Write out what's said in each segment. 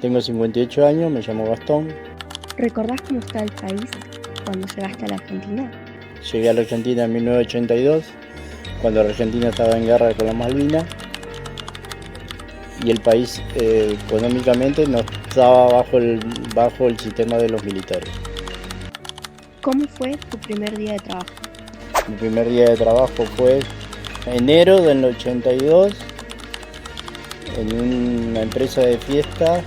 Tengo 58 años, me llamo Gastón. ¿Recordás cómo estaba el país cuando llegaste a la Argentina? Llegué a la Argentina en 1982, cuando la Argentina estaba en guerra con las Malvinas y el país económicamente no estaba bajo el sistema de los militares. ¿Cómo fue tu primer día de trabajo? Mi primer día de trabajo fue enero del 82 en una empresa de fiesta.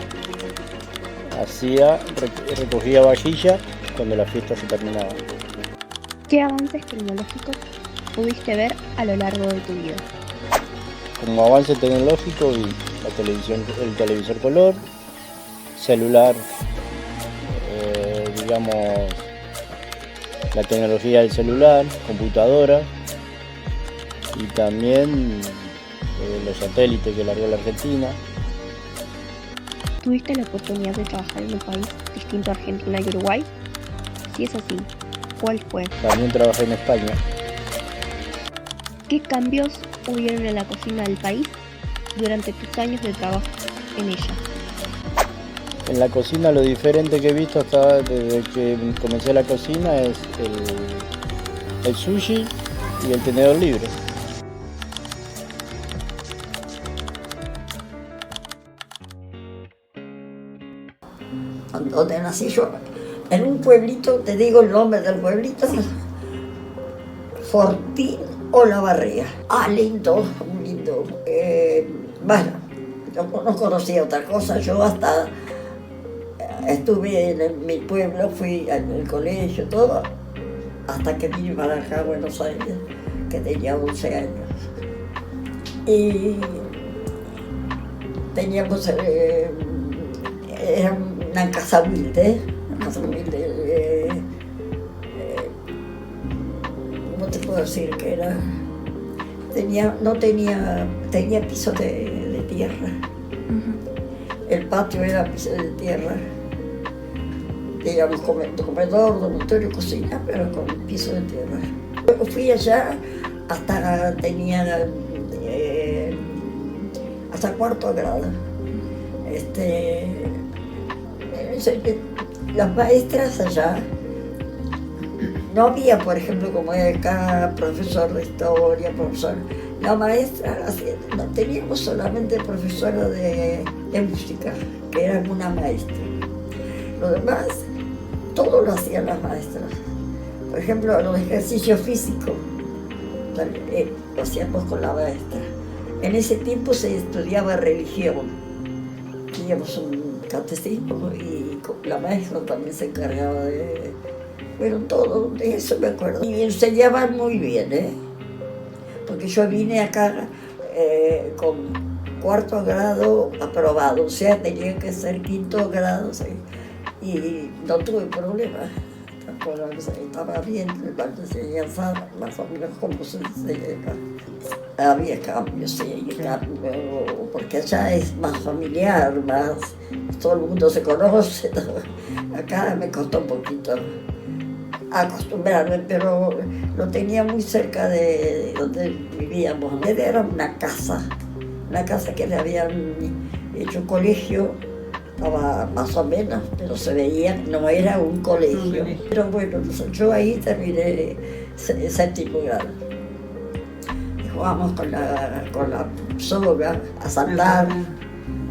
Recogía vajilla cuando la fiesta se terminaba. ¿Qué avances tecnológicos pudiste ver a lo largo de tu vida? Como avance tecnológico vi el televisor color, celular, la tecnología del celular, computadora y también los satélites que largó la Argentina. ¿Tuviste la oportunidad de trabajar en un país distinto a Argentina y Uruguay? Si es así, ¿cuál fue? También trabajé en España. ¿Qué cambios hubieron en la cocina del país durante tus años de trabajo en ella? En la cocina lo diferente que he visto hasta desde que comencé la cocina es el sushi y el tenedor libre. Donde nací yo, en un pueblito, te digo el nombre del pueblito, Fortín Olavarría. Lindo, lindo. Bueno, yo no conocía otra cosa, yo hasta estuve en mi pueblo, fui en el colegio, todo, hasta que vine para acá a Buenos Aires, que tenía 11 años. Y teníamos, era una casa humilde, ¿cómo te puedo decir que era? Tenía piso de tierra. El patio era piso de tierra. Teníamos comedor, dormitorio, cocina, pero con piso de tierra. Luego fui allá hasta hasta cuarto grado. Las maestras allá, no había, por ejemplo, como hay acá, profesor de historia, profesor. La maestra, no teníamos solamente profesora de música, que era una maestra. Lo demás, todo lo hacían las maestras. Por ejemplo, los ejercicios físicos, lo hacíamos con la maestra. En ese tiempo se estudiaba religión. Teníamos un catecismo y la maestra también se encargaba de... Bueno, todo, de eso me acuerdo. Y enseñaban muy bien, porque yo vine acá con cuarto grado aprobado, o sea, tenía que ser quinto grado, ¿sí? Y no tuve problema. Estaba bien la enseñanza, más o menos como se enseña. Había cambios, sí, porque allá es más familiar, más todo el mundo se conoce. Acá me costó un poquito acostumbrarme, pero lo tenía muy cerca de donde vivíamos. Era una casa que le habían hecho colegio. Estaba más o menos, pero se veía, no era un colegio. Pero bueno, yo ahí terminé séptimo grado. Y jugamos con la soga, a saltar,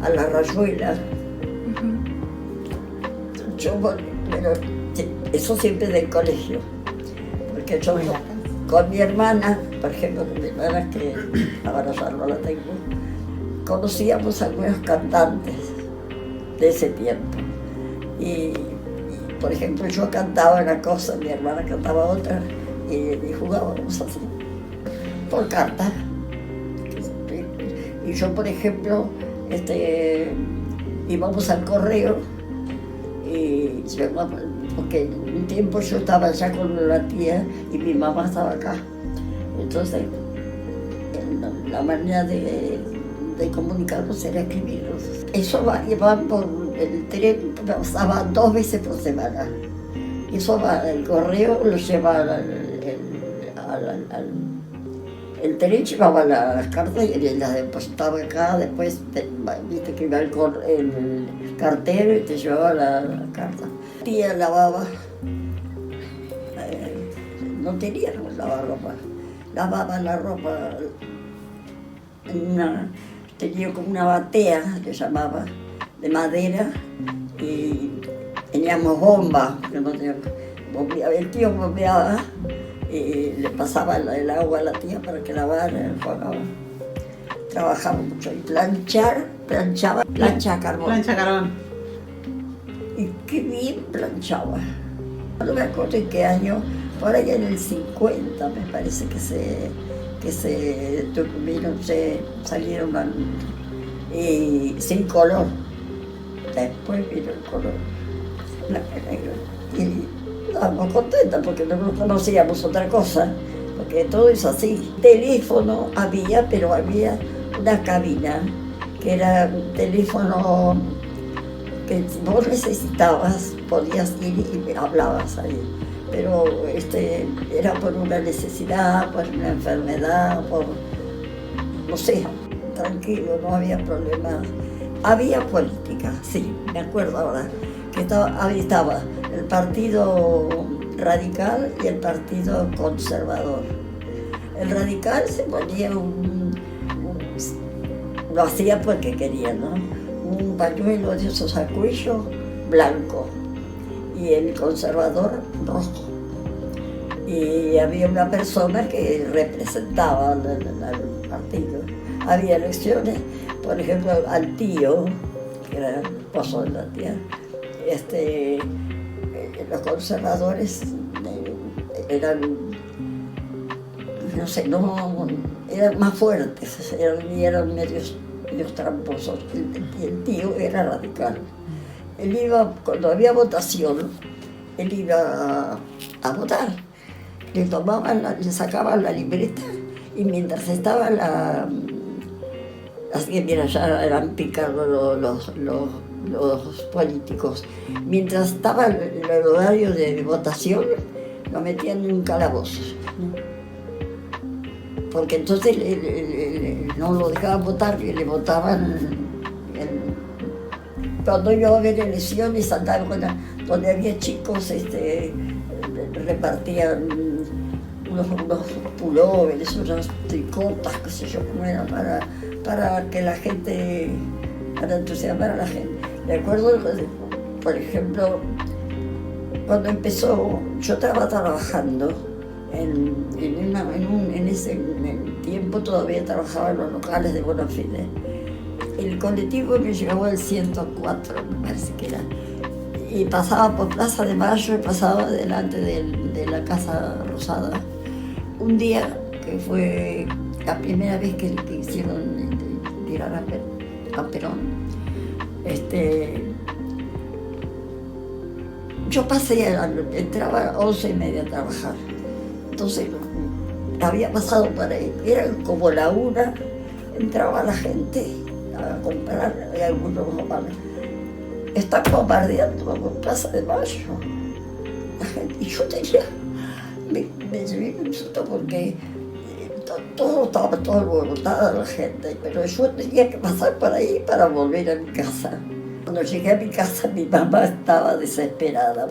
a la rayuela. Bueno, eso siempre del colegio. Porque yo con mi hermana, por ejemplo, con mi hermana, que ahora ya no la tengo, conocíamos a algunos cantantes de ese tiempo. Y, por ejemplo, yo cantaba una cosa, mi hermana cantaba otra, y jugábamos así, por carta. Y yo, por ejemplo, íbamos al correo, porque un tiempo yo estaba allá con la tía y mi mamá estaba acá. Entonces, la manera de comunicarnos era escribirnos. Eso llevaban por el tren, pasaba 2 veces por semana. Eso el correo lo lleva El tren llevaba las cartas y las depositaba acá, después viste que iba el cartero y te llevaba la carta. Tía lavaba, no teníamos lavarropa, lavaba la ropa, tenía como una batea, le llamaba, de madera, y teníamos bombas, el tío bombeaba y le pasaba el agua a la tía para que lavara, enjuagaba. Trabajaba mucho y planchaba, plancha a carbón. Plancha carbón. Y qué bien planchaba. No me acuerdo en qué año, por ahí en el 50 me parece que salieron y sin color. Después vino el color, blanco y negro. Y estábamos contentas porque no conocíamos otra cosa, porque todo es así. Teléfono había, pero había una cabina que era un teléfono que si vos necesitabas podías ir y hablabas ahí. Pero era por una necesidad, por una enfermedad, no sé, tranquilo, no había problemas. Había política, sí, me acuerdo ahora, que estaba el Partido Radical y el Partido Conservador. El Radical se ponía lo hacía porque quería, ¿no? Un pañuelo de esos a cuello blanco y el Conservador rojo. Y había una persona que representaba al partido. Había elecciones, por ejemplo, al tío, que era el esposo de la tía, los conservadores eran, no sé, eran más fuertes, eran medios tramposos. Y el tío era radical. Él iba, cuando había votación, él iba a votar. Le sacaban la libreta y mientras estaba así que mira, ya eran picados los políticos. Mientras estaba el horario de votación, lo metían en un calabozo. Porque entonces no lo dejaban votar y le votaban. Cuando iba a haber elecciones, andaban donde había chicos, repartían unos pulóveres, unas tricotas, qué sé yo cómo era, para que la gente, para entusiasmar a la gente. Recuerdo, por ejemplo, cuando empezó, yo estaba trabajando, en ese tiempo todavía trabajaba en los locales de Bonafide. El colectivo me llevó al 104, me parece que era, y pasaba por Plaza de Mayo y pasaba delante de la Casa Rosada. Un día, que fue la primera vez que hicieron tirar a Perón, yo entraba a 11:30 a trabajar. Entonces, había pasado por ahí, era como la 1, entraba la gente a comprar, y algunos están bombardeando Plaza de Mayo. La gente, y yo me llevé un susto porque estaba todo alborotada la gente, pero yo tenía que pasar por ahí para volver a mi casa. Cuando llegué a mi casa, mi mamá estaba desesperada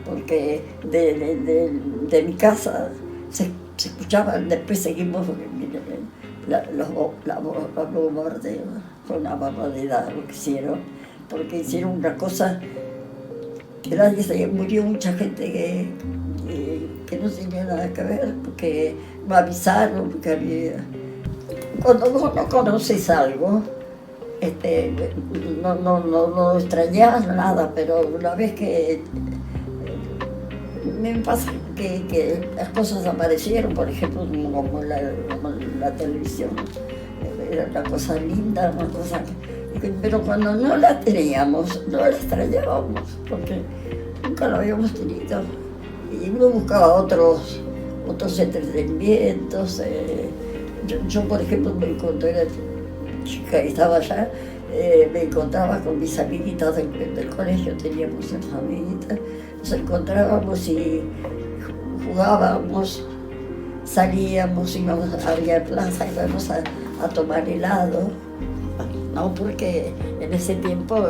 porque de mi casa se escuchaban, después seguimos los bombardeos. Fue una barbaridad lo que hicieron, porque hicieron una cosa que nadie sabía. Murió mucha gente que no tenía nada que ver, porque me avisaron, porque había... Cuando vos no conoces algo, no extrañas nada, pero una vez que me pasa que las cosas aparecieron, por ejemplo, como la televisión, era una cosa linda, una cosa pero cuando no la teníamos, no la extrañábamos, porque nunca la habíamos tenido. Y uno buscaba otros entretenimientos. Yo, por ejemplo, cuando era chica y estaba allá, me encontraba con mis amiguitas del colegio, teníamos unas amiguitas, nos encontrábamos y jugábamos. salíamos, íbamos, había plaza, íbamos a tomar helado, ¿no? Porque en ese tiempo,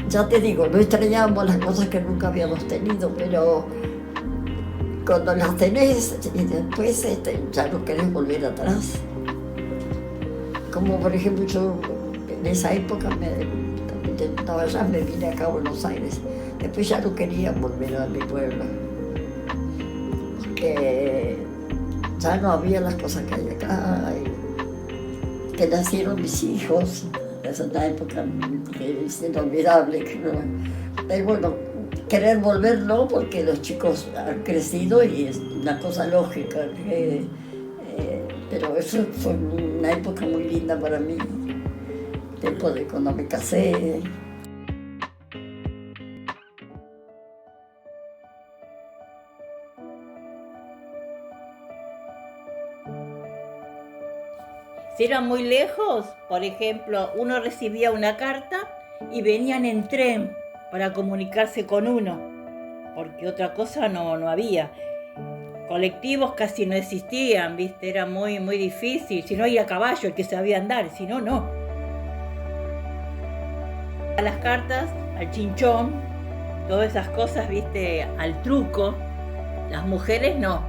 ya te digo, no extrañábamos las cosas que nunca habíamos tenido, pero cuando las tenés y después ya no querés volver atrás. Como por ejemplo yo en esa época estaba allá, me vine acá a Buenos Aires. Después ya no quería volver a mi pueblo. Porque ya no había las cosas que hay acá. Que nacieron mis hijos. Es una época que es inolvidable. Pero bueno, querer volver no, porque los chicos han crecido y es una cosa lógica. Pero eso fue una época muy linda para mí. Tiempo de cuando me casé. Si eran muy lejos, por ejemplo, uno recibía una carta y venían en tren para comunicarse con uno, porque otra cosa no había. Colectivos casi no existían, ¿viste? Era muy difícil. Si no, ir a caballo, el que sabía andar, si no, no. A las cartas, al chinchón, todas esas cosas, ¿viste? Al truco. Las mujeres no,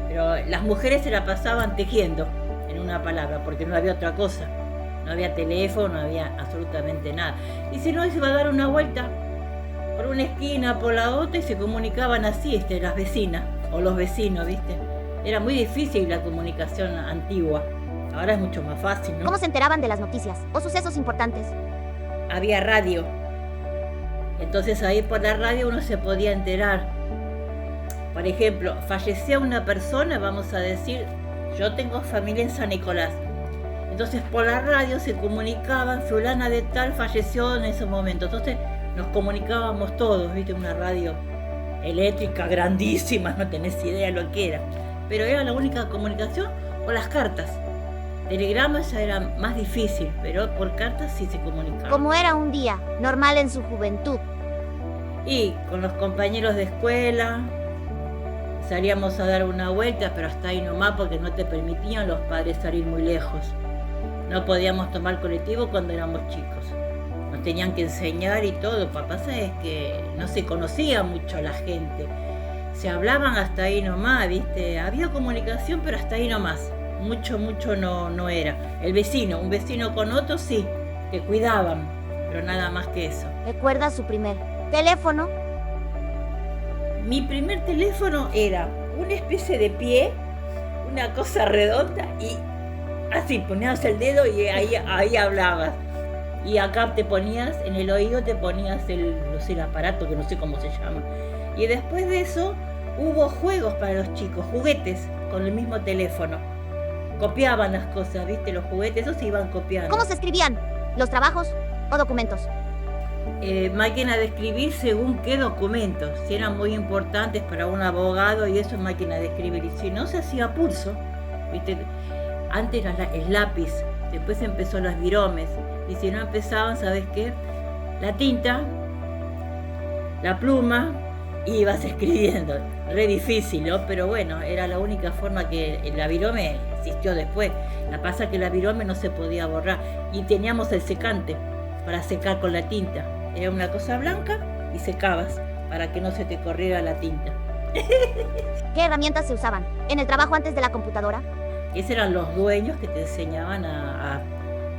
pero las mujeres se la pasaban tejiendo, en una palabra, porque no había otra cosa. No había teléfono, no había absolutamente nada. Y si no, se iba a dar una vuelta por una esquina, por la otra, y se comunicaban así, las vecinas o los vecinos, ¿viste? Era muy difícil la comunicación antigua. Ahora es mucho más fácil, ¿no? ¿Cómo se enteraban de las noticias o sucesos importantes? Había radio. Entonces ahí por la radio uno se podía enterar. Por ejemplo, fallecía una persona, vamos a decir, yo tengo familia en San Nicolás. Entonces por la radio se comunicaban, fulana de tal falleció en ese momento. Entonces nos comunicábamos todos, ¿viste? Una radio eléctrica grandísima, no tenés idea lo que era. Pero era la única comunicación, o las cartas. Telegramas ya era más difícil, pero por cartas sí se comunicaban. Como era un día normal en su juventud. Y con los compañeros de escuela salíamos a dar una vuelta, pero hasta ahí nomás, porque no te permitían los padres salir muy lejos. No podíamos tomar colectivo cuando éramos chicos. Nos tenían que enseñar y todo. Papá, sabes que no se conocía mucho la gente. Se hablaban hasta ahí nomás, ¿viste? Había comunicación, pero hasta ahí nomás. Mucho no era. El vecino, un vecino con otro, sí, te cuidaban, pero nada más que eso. ¿Recuerda su primer teléfono? Mi primer teléfono era una especie de pie, una cosa redonda, y así ponías el dedo y ahí hablabas. Y acá te ponías, en el oído te ponías el aparato, que no sé cómo se llama. Y después de eso hubo juegos para los chicos, juguetes con el mismo teléfono. Copiaban las cosas, ¿viste? Los juguetes, esos se iban copiando. ¿Cómo se escribían? ¿Los trabajos o documentos? Máquina de escribir según qué documentos. Si eran muy importantes para un abogado y eso es máquina de escribir. Y si no, se hacía a pulso, ¿viste? Antes era el lápiz, después empezó los viromes. Y si no empezaban, ¿sabes qué? La tinta, la pluma, y ibas escribiendo. Re difícil, ¿no? Pero bueno, era la única forma que la virome existió después. La pasa que la virome no se podía borrar. Y teníamos el secante para secar con la tinta. Era una cosa blanca y secabas para que no se te corriera la tinta. ¿Qué herramientas se usaban en el trabajo antes de la computadora? Esos eran los dueños que te enseñaban a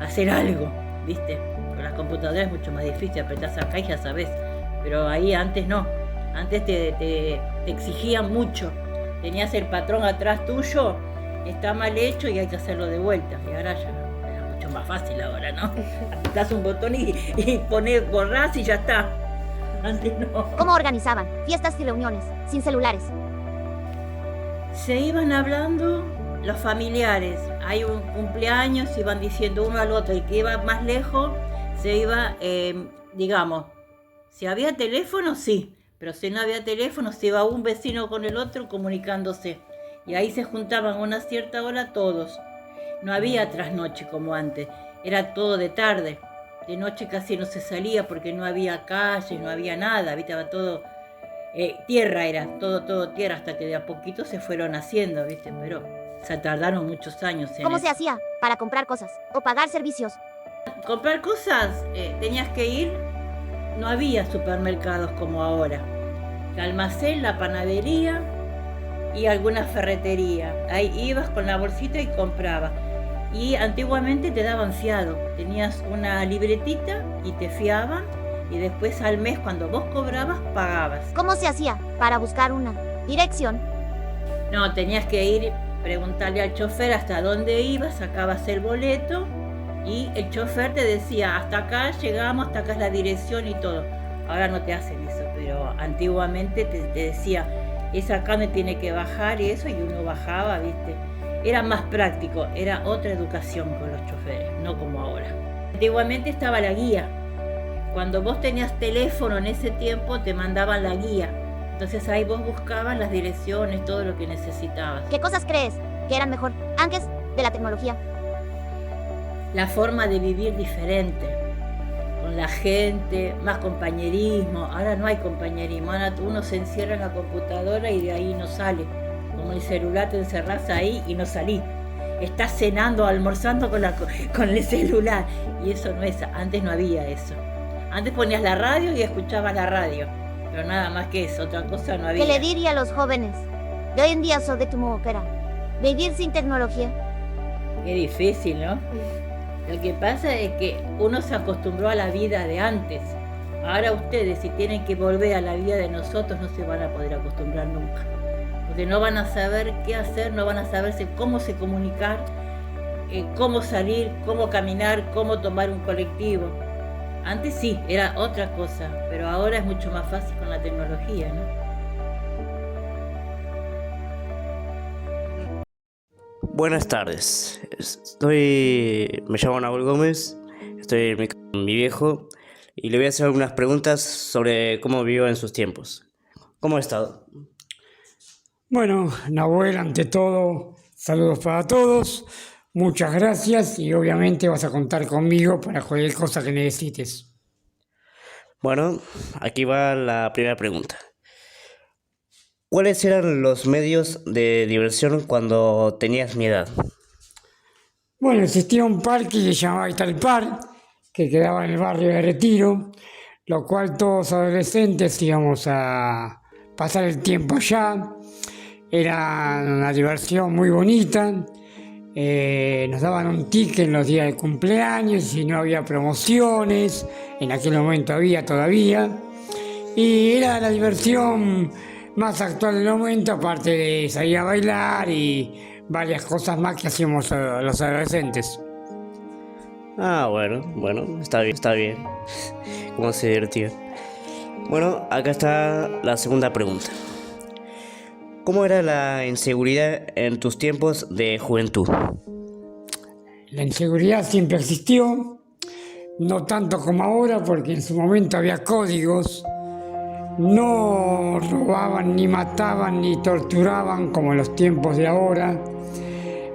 hacer algo, ¿viste? Con las computadoras es mucho más difícil, apretás acá y ya sabés. Pero ahí antes no. Antes te exigían mucho. Tenías el patrón atrás tuyo, está mal hecho y hay que hacerlo de vuelta. Y ahora ya es mucho más fácil ahora, ¿no? Apretás un botón y ponés, borrás y ya está. Antes no. ¿Cómo organizaban fiestas y reuniones sin celulares? Se iban hablando los familiares. Hay un cumpleaños, se iban diciendo uno al otro. El que iba más lejos se iba, digamos, si había teléfono, sí. Pero si no había teléfono, se iba un vecino con el otro comunicándose. Y ahí se juntaban a una cierta hora todos. No había trasnoche como antes. Era todo de tarde. De noche casi no se salía porque no había calles, no había nada. Estaba todo Tierra era, todo tierra, hasta que de a poquito se fueron haciendo, ¿viste? Pero se tardaron muchos años en ¿Cómo eso. se hacía para comprar cosas o pagar servicios? Comprar cosas, tenías que ir, no había supermercados como ahora. El almacén, la panadería y alguna ferretería. Ahí ibas con la bolsita y comprabas. Y antiguamente te daban fiado. Tenías una libretita y te fiaban, y después al mes, cuando vos cobrabas, pagabas. ¿Cómo se hacía para buscar una dirección? No, tenías que ir, preguntarle al chofer hasta dónde ibas, sacabas el boleto y el chofer te decía, hasta acá llegamos, hasta acá es la dirección y todo. Ahora no te hacen eso, pero antiguamente te decía, es acá donde tiene que bajar y eso, y uno bajaba, ¿viste? Era más práctico, era otra educación con los choferes, no como ahora. Antiguamente estaba la guía. Cuando vos tenías teléfono en ese tiempo, te mandaban la guía. Entonces ahí vos buscabas las direcciones, todo lo que necesitabas. ¿Qué cosas crees que eran mejor antes de la tecnología? La forma de vivir diferente, con la gente, más compañerismo. Ahora no hay compañerismo, ahora uno se encierra en la computadora y de ahí no sale. Como el celular, te encerrás ahí y no salís. Estás cenando, almorzando con el celular. Y eso no es, antes no había eso. Antes ponías la radio y escuchabas la radio, pero nada más que eso, otra cosa no había. ¿Qué le diría a los jóvenes de hoy en día sobre tu mujer? Vivir sin tecnología. Qué difícil, ¿no? Lo que pasa es que uno se acostumbró a la vida de antes. Ahora ustedes, si tienen que volver a la vida de nosotros, no se van a poder acostumbrar nunca. Porque no van a saber qué hacer, no van a saberse cómo se comunicar, cómo salir, cómo caminar, cómo tomar un colectivo. Antes sí, era otra cosa, pero ahora es mucho más fácil con la tecnología, ¿no? Buenas tardes, me llamo Nahuel Gómez, estoy con mi viejo y le voy a hacer algunas preguntas sobre cómo vivió en sus tiempos. ¿Cómo ha estado? Bueno, Nahuel, ante todo, saludos para todos, muchas gracias y obviamente vas a contar conmigo para cualquier cosa que necesites. Bueno, aquí va la primera pregunta. ¿Cuáles eran los medios de diversión cuando tenías mi edad? Bueno, existía un parque que se llamaba Italpar, que quedaba en el barrio de Retiro, lo cual todos adolescentes íbamos a pasar el tiempo allá. Era una diversión muy bonita. Nos daban un ticket en los días de cumpleaños y no había promociones, en aquel momento había todavía. Y era la diversión más actual del momento, aparte de salir a bailar y varias cosas más que hacíamos los adolescentes. Bueno, está bien. ¿Cómo se divertía? Bueno, acá está la segunda pregunta. ¿Cómo era la inseguridad en tus tiempos de juventud? La inseguridad siempre existió, no tanto como ahora, porque en su momento había códigos. No robaban, ni mataban, ni torturaban como en los tiempos de ahora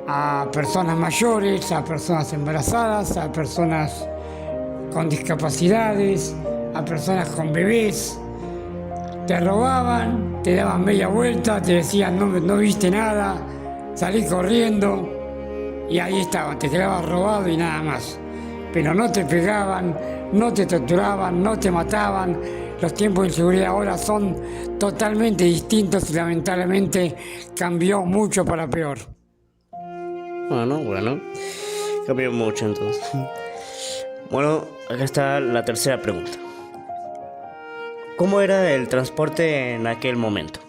a personas mayores, a personas embarazadas, a personas con discapacidades, a personas con bebés. Te robaban, te daban media vuelta, te decían no viste nada, salí corriendo y ahí estaban, te quedabas robado y nada más. Pero no te pegaban, no te torturaban, no te mataban. Los tiempos de inseguridad ahora son totalmente distintos y lamentablemente cambió mucho para peor. Bueno, cambió mucho entonces. Bueno, acá está la tercera pregunta. ¿Cómo era el transporte en aquel momento?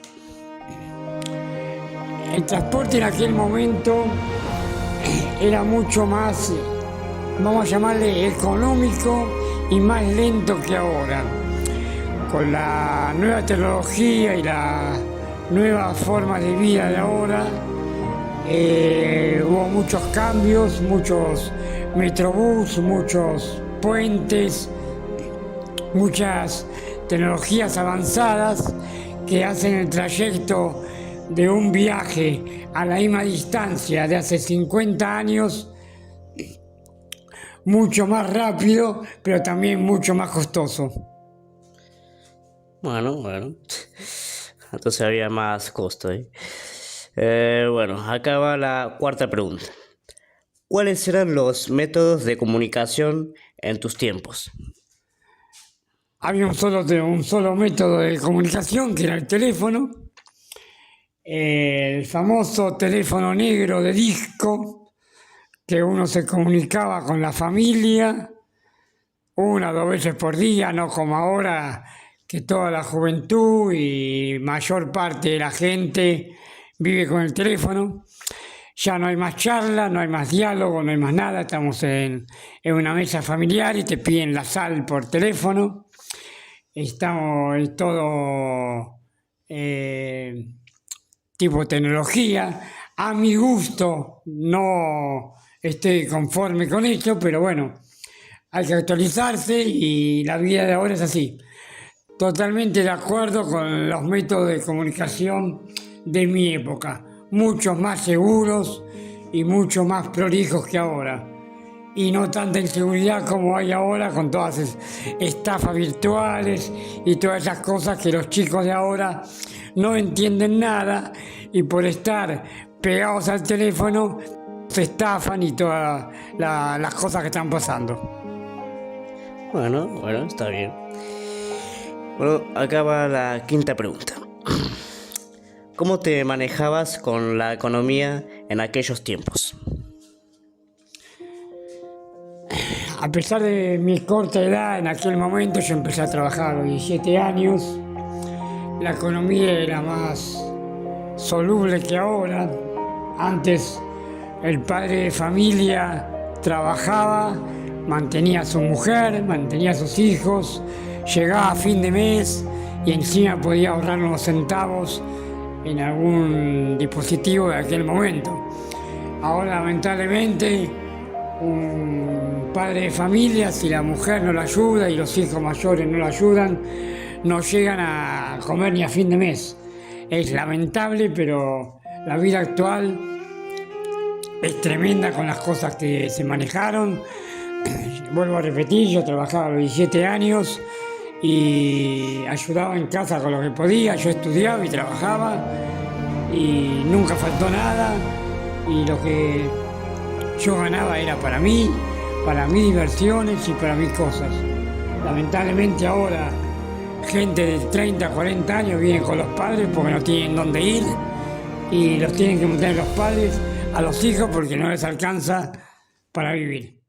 El transporte en aquel momento era mucho más, vamos a llamarle económico y más lento que ahora. Con la nueva tecnología y la nueva forma de vida de ahora, hubo muchos cambios, muchos metrobús, muchos puentes, muchas tecnologías avanzadas que hacen el trayecto de un viaje a la misma distancia de hace 50 años mucho más rápido, pero también mucho más costoso. Bueno. entonces había más costo, ¿eh? Bueno, acá va la cuarta pregunta. ¿Cuáles eran los métodos de comunicación en tus tiempos? Había un solo método de comunicación, que era el teléfono, el famoso teléfono negro de disco, que uno se comunicaba con la familia 1 o 2 veces por día, no como ahora que toda la juventud y mayor parte de la gente vive con el teléfono. Ya no hay más charla, no hay más diálogo, no hay más nada, estamos en una mesa familiar y te piden la sal por teléfono. Estamos en todo tipo tecnología. A mi gusto no estoy conforme con esto, pero bueno, hay que actualizarse y la vida de ahora es así. Totalmente de acuerdo con los métodos de comunicación de mi época, muchos más seguros y mucho más prolijos que ahora. Y no tanta inseguridad como hay ahora con todas estafas virtuales y todas esas cosas que los chicos de ahora no entienden nada y por estar pegados al teléfono se estafan y todas las cosas que están pasando. Bueno, está bien. Bueno, acá va la quinta pregunta. ¿Cómo te manejabas con la economía en aquellos tiempos? A pesar de mi corta edad, en aquel momento yo empecé a trabajar a los 17 años. La economía era más soluble que ahora. Antes el padre de familia trabajaba, mantenía a su mujer, mantenía a sus hijos, llegaba a fin de mes y encima podía ahorrar unos centavos en algún dispositivo de aquel momento. Ahora lamentablemente un padre de familia, si la mujer no lo ayuda y los hijos mayores no lo ayudan, no llegan a comer ni a fin de mes. Es lamentable, pero la vida actual es tremenda con las cosas que se manejaron. Vuelvo a repetir, yo trabajaba a los 17 años y ayudaba en casa con lo que podía. Yo estudiaba y trabajaba y nunca faltó nada, y lo que yo ganaba era para mí, para mis diversiones y para mis cosas. Lamentablemente ahora gente de 30, 40 años viene con los padres porque no tienen dónde ir y los tienen que mantener los padres a los hijos porque no les alcanza para vivir.